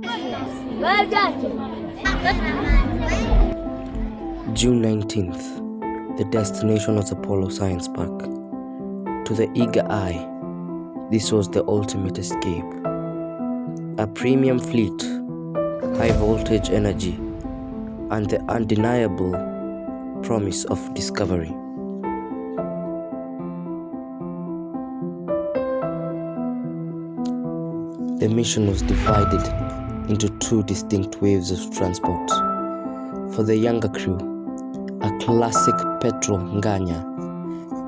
Well done. June 19th, the destination was Apollo Science Park. To the eager eye, this was the ultimate escape. A premium fleet, high voltage energy, and the undeniable promise of discovery. The mission was divided into two distinct waves of transport. For the younger crew, a classic petrol Nganya,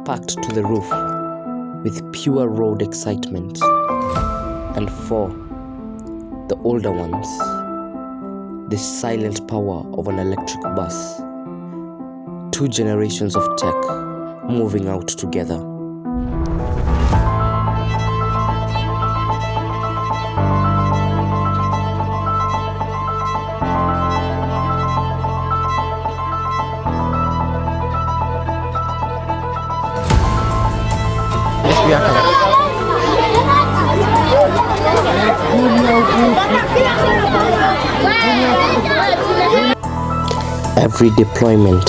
packed to the roof with pure road excitement. And for the older ones, the silent power of an electric bus. Two generations of tech moving out together. Every deployment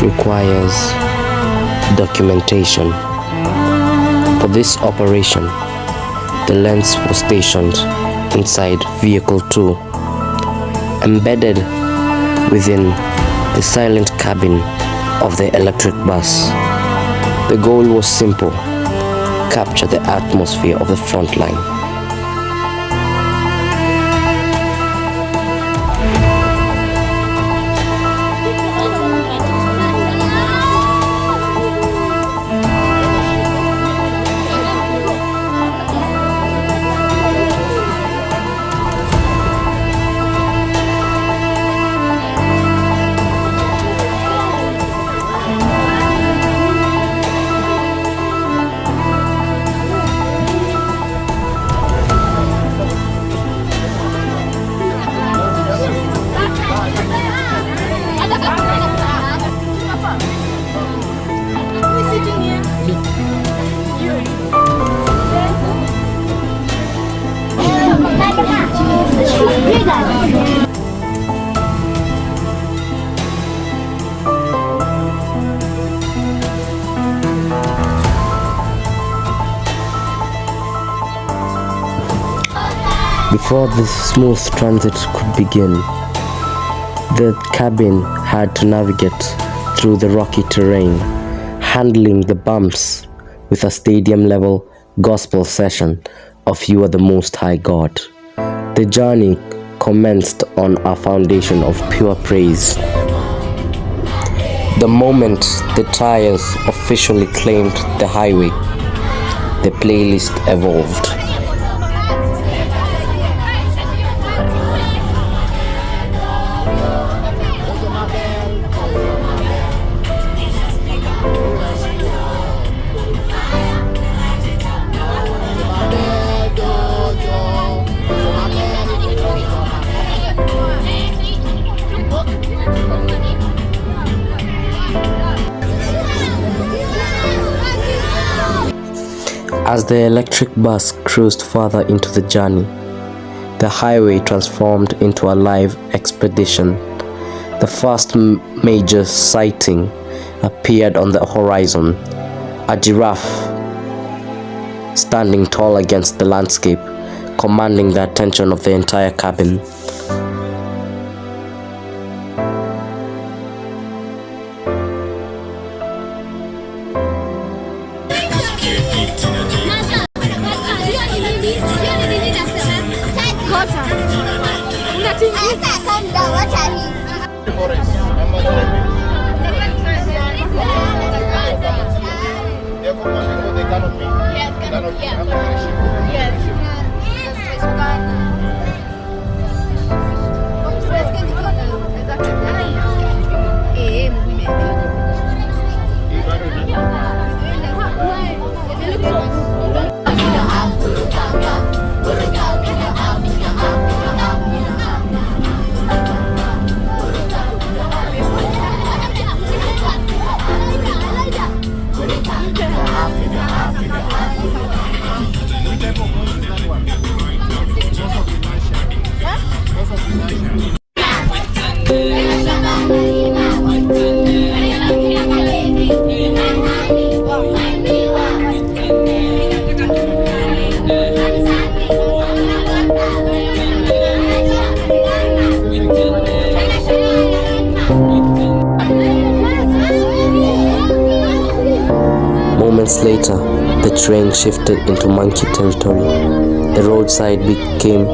requires documentation. For this operation, the lens was stationed inside Vehicle 2, embedded within the silent cabin of the electric bus. The goal was simple: capture the atmosphere of the front line. Before the smooth transit could begin, the cabin had to navigate through the rocky terrain, handling the bumps with a stadium-level gospel session of "You Are the Most High God." The journey commenced on a foundation of pure praise. The moment the tires officially claimed the highway, the playlist evolved. As the electric bus cruised further into the journey, the highway transformed into a live expedition. The first major sighting appeared on the horizon: a giraffe standing tall against the landscape, commanding the attention of the entire cabin. later, the terrain shifted into monkey territory. The roadside became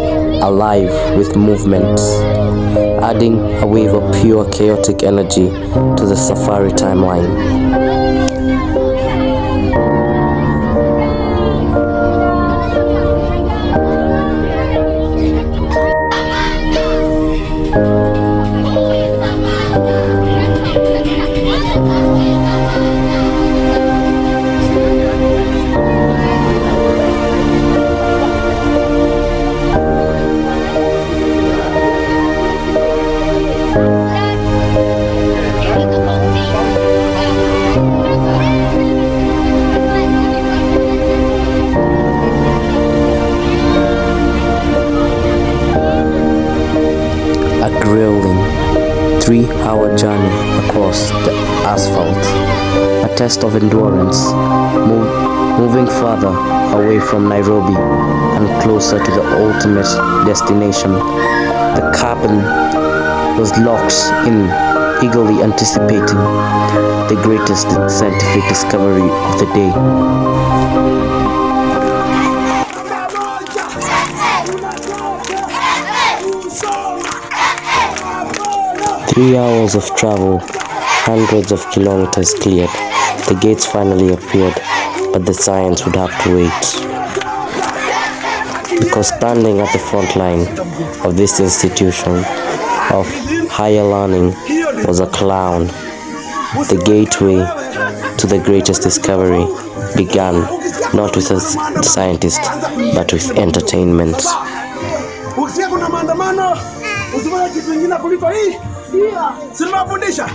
alive with movement, adding a wave of pure chaotic energy to the safari timeline. Grueling 3-hour journey across the asphalt, a test of endurance, moving further away from Nairobi and closer to the ultimate destination. The cabin was locked in, eagerly anticipating the greatest scientific discovery of the day. 3 hours of travel, hundreds of kilometers cleared. The gates finally appeared, but the science would have to wait. Because standing at the front line of this institution of higher learning was a clown. The gateway to the greatest discovery began not with a scientist, but with entertainment. Simafundisha?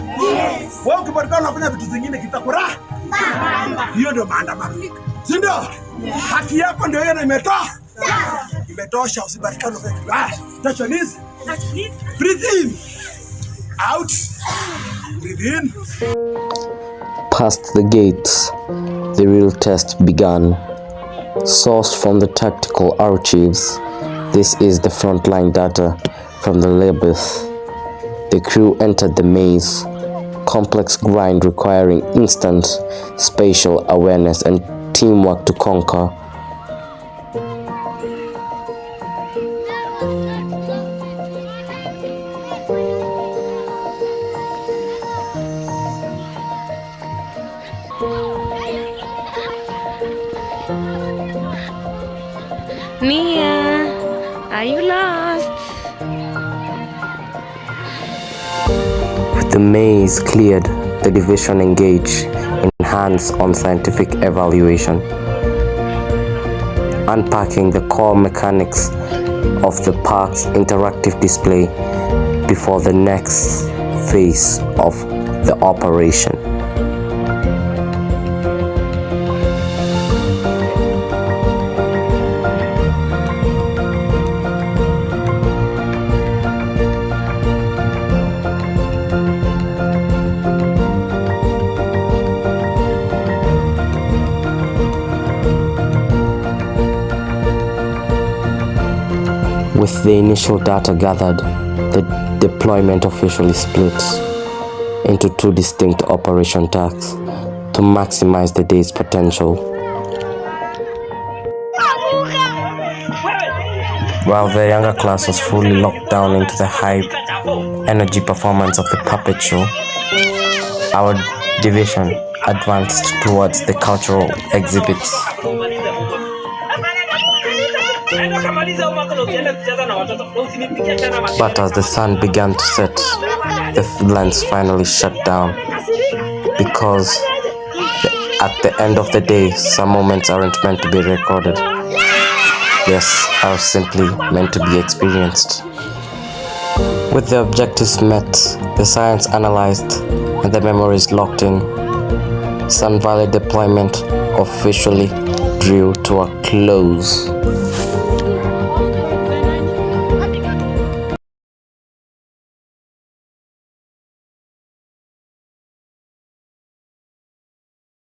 Wewe ukipatikana unafanya vitu zingine kitakuraha. Hiyo ndio maandamano. Si ndio? Haki yako ndio hiyo imetoa. Imetosha, usipatikane unafanya. Touch your knees. Breathe in. Out. Breathe in. Past the gates, the real test began. Sourced from the tactical archives, this is the frontline data from the Labith. The crew entered the maze, complex grind requiring instant spatial awareness and teamwork to conquer. Nia, are you lost? With the maze cleared, the division engaged in hands-on scientific evaluation, unpacking the core mechanics of the park's interactive display before the next phase of the operation. With the initial data gathered, the deployment officially split into 2 distinct operation tasks to maximize the day's potential. While the younger class was fully locked down into the high energy performance of the puppet show, our division advanced towards the cultural exhibits. But as the sun began to set, the lens finally shut down, because at the end of the day, some moments aren't meant to be recorded. Yes, are simply meant to be experienced. With the objectives met, the science analyzed, and the memories locked in, Sun Valley deployment officially drew to a close.